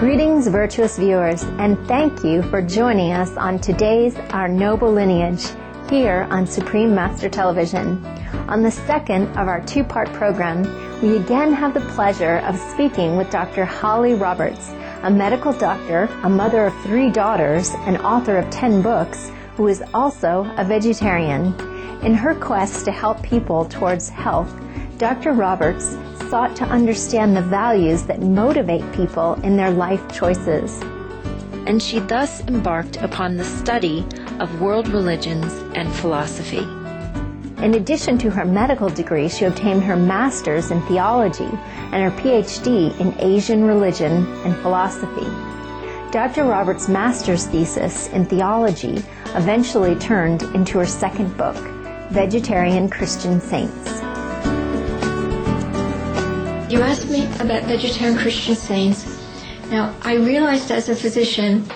Greetings, virtuous viewers, and thank you for joining us on today's Our Noble Lineage here on Supreme Master Television. On the second of our two-part program, we again have the pleasure of speaking with Dr. Holly Roberts, a medical doctor, a mother of 3 daughters, and author of 10 books, who is also a vegetarian. In her quest to help people towards health, Dr. Roberts sought to understand the values that motivate people in their life choices. And she thus embarked upon the study of world religions and philosophy. In addition to her medical degree, she obtained her master's in theology and her PhD in Asian religion and philosophy. Dr. Roberts' master's thesis in theology eventually turned into her second book, Vegetarian Christian Saints. You asked me about vegetarian Christian saints. Now, I realized as a physician,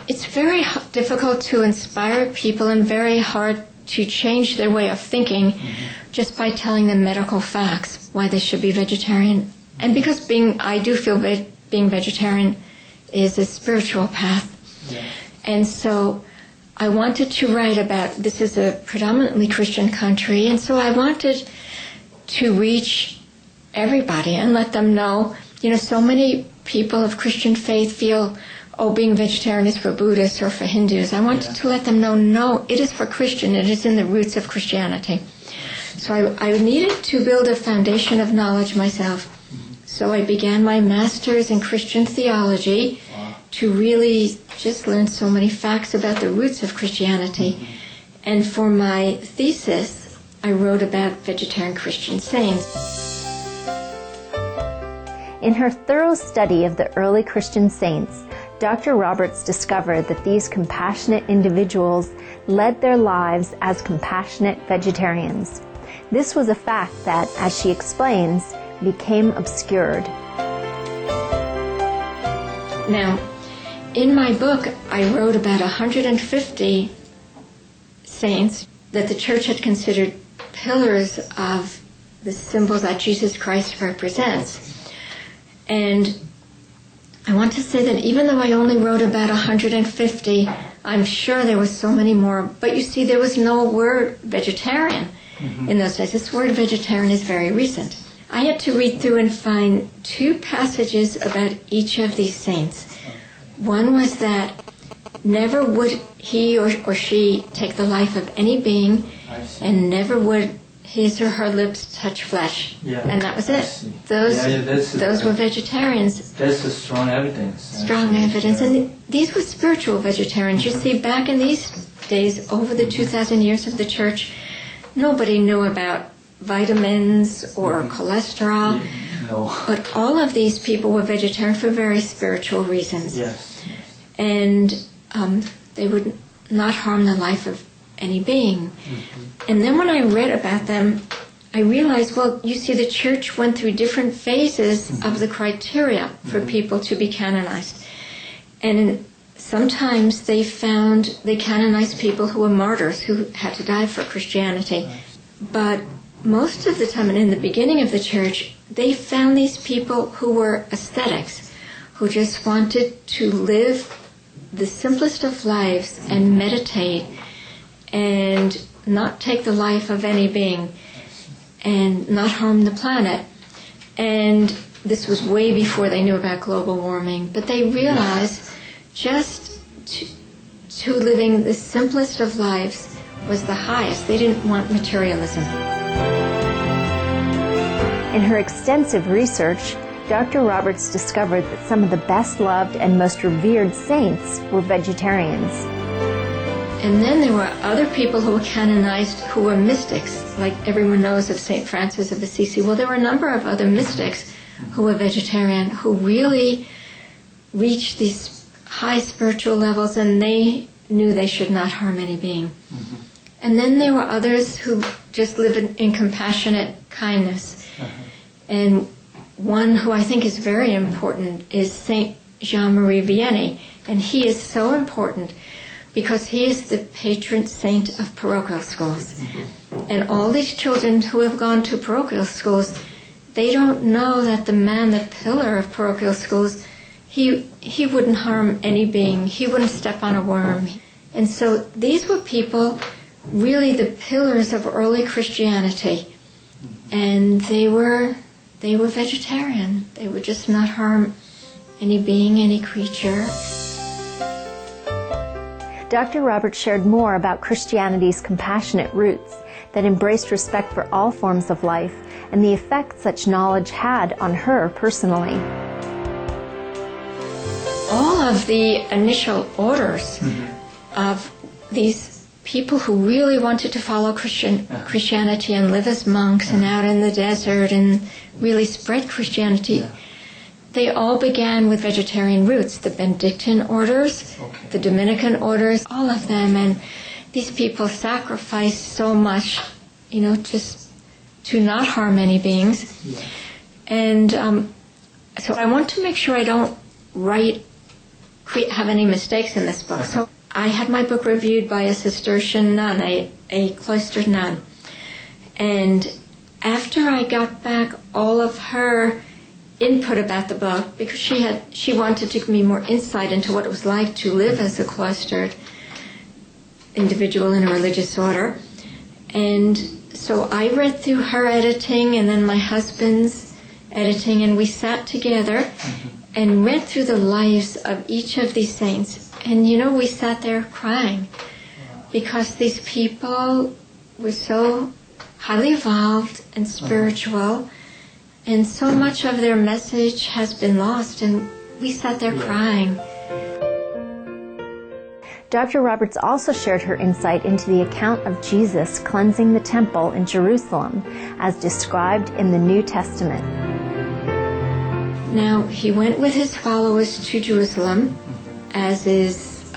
it's very difficult to inspire people and very hard to change their way of thinking just by telling them medical facts, why they should be vegetarian. And because I do feel being vegetarian is a spiritual path. Yeah. And so I wanted to write about, this is a predominantly Christian country, and so I wanted to reach everybody and let them know, so many people of Christian faith feel, being vegetarian is for Buddhists or for Hindus. I wanted to let them know, no, it is for Christian. It is in the roots of Christianity. So I needed to build a foundation of knowledge myself. So I began my master's in Christian theology to really just learn so many facts about the roots of Christianity. And for my thesis, I wrote about vegetarian Christian saints. In her thorough study of the early Christian saints, Dr. Roberts discovered that these compassionate individuals led their lives as compassionate vegetarians. This was a fact that, as she explains, became obscured. Now, in my book, I wrote about 150 saints that the church had considered pillars of the symbols that Jesus Christ represents. And I want to say that even though I only wrote about 150, I'm sure there was so many more. But you see, there was no word vegetarian in those days. This word vegetarian is very recent. I had to read through and find 2 passages about each of these saints. One was that never would he or she take the life of any being, and never would his or her lips touch flesh. Yeah, and that was it. Those were vegetarians. That's a strong evidence. Strong evidence. And these were spiritual vegetarians. You see, back in these days, over the 2,000 years of the church, nobody knew about vitamins or cholesterol. No. But all of these people were vegetarian for very spiritual reasons. Yes. And they would not harm the life of any being. And then when I read about them, I realized, well, you see, the church went through different phases of the criteria for people to be canonized. And sometimes they canonized people who were martyrs, who had to die for Christianity. But most of the time, and in the beginning of the church, they found these people who were ascetics, who just wanted to live the simplest of lives and meditate and not take the life of any being and not harm the planet. And this was way before they knew about global warming. But they realized just to living the simplest of lives was the highest. They didn't want materialism. In her extensive research, Dr. Roberts discovered that some of the best loved and most revered saints were vegetarians. And then there were other people who were canonized who were mystics, like everyone knows of St. Francis of Assisi. Well, there were a number of other mystics who were vegetarian, who really reached these high spiritual levels, and they knew they should not harm any being. And then there were others who just lived in compassionate kindness. And one who I think is very important is St. Jean-Marie Vianney, and he is so important because he is the patron saint of parochial schools. And all these children who have gone to parochial schools, they don't know that the man, the pillar of parochial schools, He wouldn't harm any being. He wouldn't step on a worm. And so these were people, really the pillars of early Christianity. And they were vegetarian. They would just not harm any being, any creature. Dr. Roberts shared more about Christianity's compassionate roots that embraced respect for all forms of life and the effect such knowledge had on her personally. All of the initial orders of these people who really wanted to follow Christianity and live as monks and out in the desert and really spread Christianity, they all began with vegetarian roots. The Benedictine orders, the Dominican orders, all of them. And these people sacrificed so much, just to not harm any beings. And so I want to make sure I don't have any mistakes in this book. So I had my book reviewed by a Cistercian nun, a cloistered nun. And after I got back all of her input about the book, because she wanted to give me more insight into what it was like to live as a cloistered individual in a religious order. And so I read through her editing and then my husband's editing, and we sat together and read through the lives of each of these saints. And we sat there crying because these people were so highly evolved and spiritual, and so much of their message has been lost, and we sat there crying. Dr. Roberts also shared her insight into the account of Jesus cleansing the temple in Jerusalem as described in the New Testament. Now, he went with his followers to Jerusalem, as is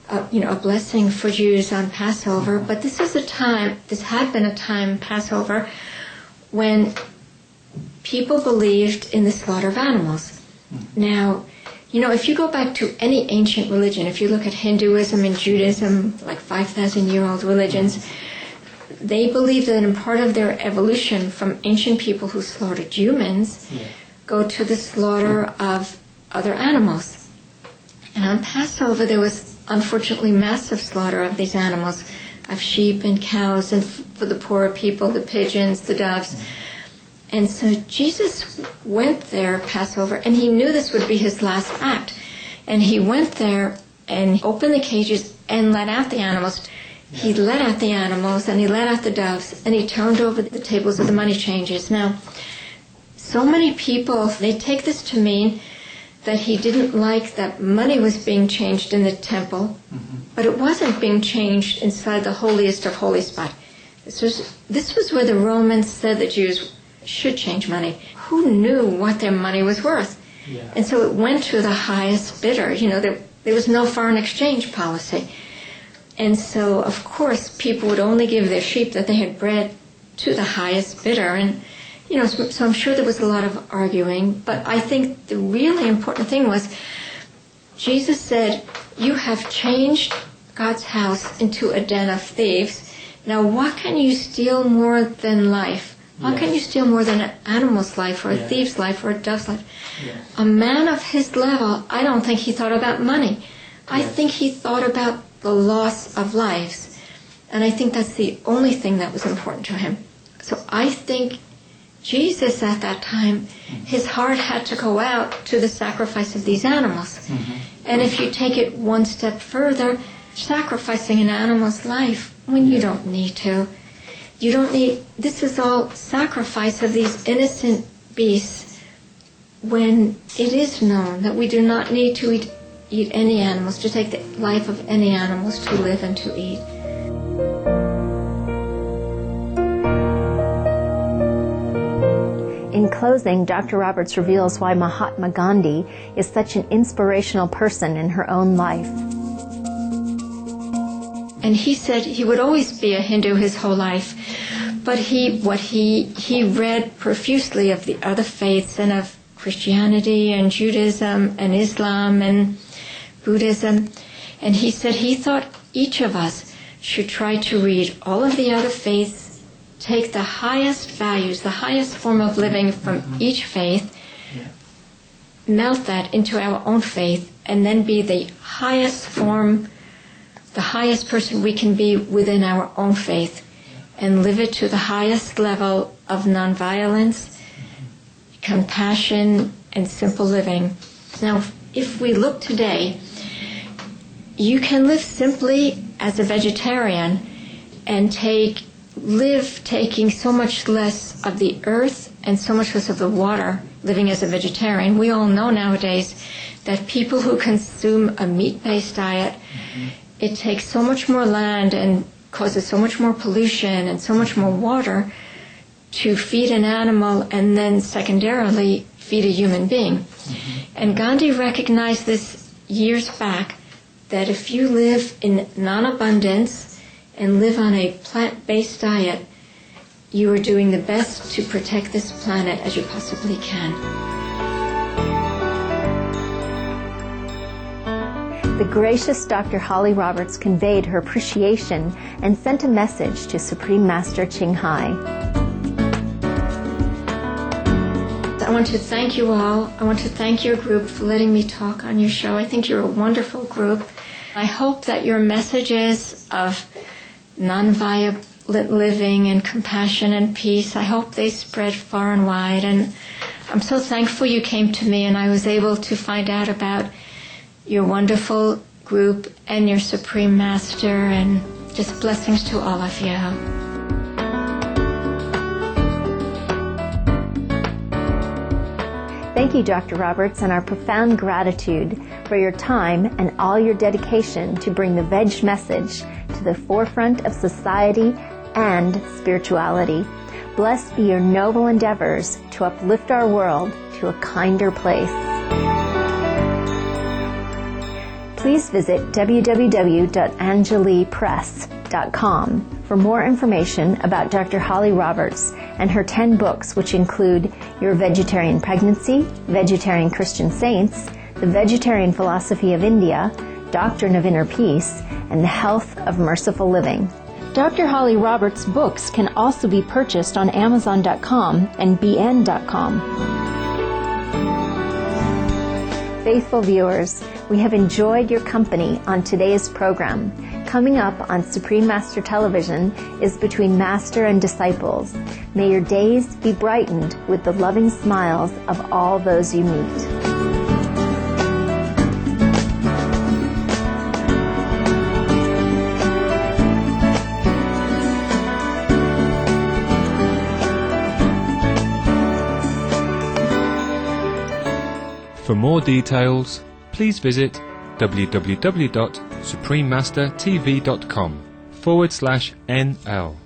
a blessing for Jews on Passover, but this had been a time, Passover, when people believed in the slaughter of animals. Now, if you go back to any ancient religion, if you look at Hinduism and Judaism, like 5,000-year-old religions, they believe that in part of their evolution from ancient people who slaughtered humans, go to the slaughter of other animals. And on Passover, there was unfortunately massive slaughter of these animals, of sheep and cows, and for the poorer people, the pigeons, the doves. And so Jesus went there, Passover, and he knew this would be his last act. And he went there and opened the cages and let out the animals. He let out the animals and he let out the doves, and he turned over the tables of the money changers. Now, so many people, they take this to mean that he didn't like that money was being changed in the temple, but it wasn't being changed inside the holiest of holy spot. This was where the Romans said the Jews should change money. Who knew what their money was worth? And so it went to the highest bidder. There was no foreign exchange policy. And so, of course, people would only give their sheep that they had bred to the highest bidder. And so I'm sure there was a lot of arguing, but I think the really important thing was Jesus said, you have changed God's house into a den of thieves. Now, what can you steal more than life? What can you steal more than an animal's life or a thief's life or a dove's life? A man of his level, I don't think he thought about money. I think he thought about the loss of lives. And I think that's the only thing that was important to him. So I think Jesus at that time, his heart had to go out to the sacrifice of these animals. And if you take it one step further, sacrificing an animal's life when you don't need to. This is all sacrifice of these innocent beasts when it is known that we do not need to eat any animals, to take the life of any animals to live and to eat. In closing, Dr. Roberts reveals why Mahatma Gandhi is such an inspirational person in her own life. And he said he would always be a Hindu his whole life, but he read profusely of the other faiths and of Christianity and Judaism and Islam and Buddhism. And he said he thought each of us should try to read all of the other faiths, take the highest values, the highest form of living from each faith, melt that into our own faith and then be the highest form, the highest person we can be within our own faith, and live it to the highest level of nonviolence, compassion, and simple living. Now, if we look today, you can live simply as a vegetarian and live taking so much less of the earth and so much less of the water living as a vegetarian. We all know nowadays that people who consume a meat-based diet, it takes so much more land and causes so much more pollution and so much more water to feed an animal and then secondarily feed a human being. And Gandhi recognized this years back, that if you live in non-abundance and live on a plant-based diet, you are doing the best to protect this planet as you possibly can. The gracious Dr. Holly Roberts conveyed her appreciation and sent a message to Supreme Master Ching Hai. I want to thank you all. I want to thank your group for letting me talk on your show. I think you're a wonderful group. I hope that your messages of nonviolent living and compassion and peace, I hope they spread far and wide. And I'm so thankful you came to me and I was able to find out about your wonderful group and your Supreme Master, and just blessings to all of you. Thank you, Dr. Roberts, and our profound gratitude for your time and all your dedication to bring the veg message to the forefront of society and spirituality. Blessed be your noble endeavors to uplift our world to a kinder place. Please visit www.angelipress.com for more information about Dr. Holly Roberts and her 10 books, which include Your Vegetarian Pregnancy, Vegetarian Christian Saints, The Vegetarian Philosophy of India, Doctrine of Inner Peace, and The Health of Merciful Living. Dr. Holly Roberts' books can also be purchased on Amazon.com and BN.com. Faithful viewers, we have enjoyed your company on today's program. Coming up on Supreme Master Television is Between Master and Disciples. May your days be brightened with the loving smiles of all those you meet. For more details, please visit www.suprememastertv.com/NL.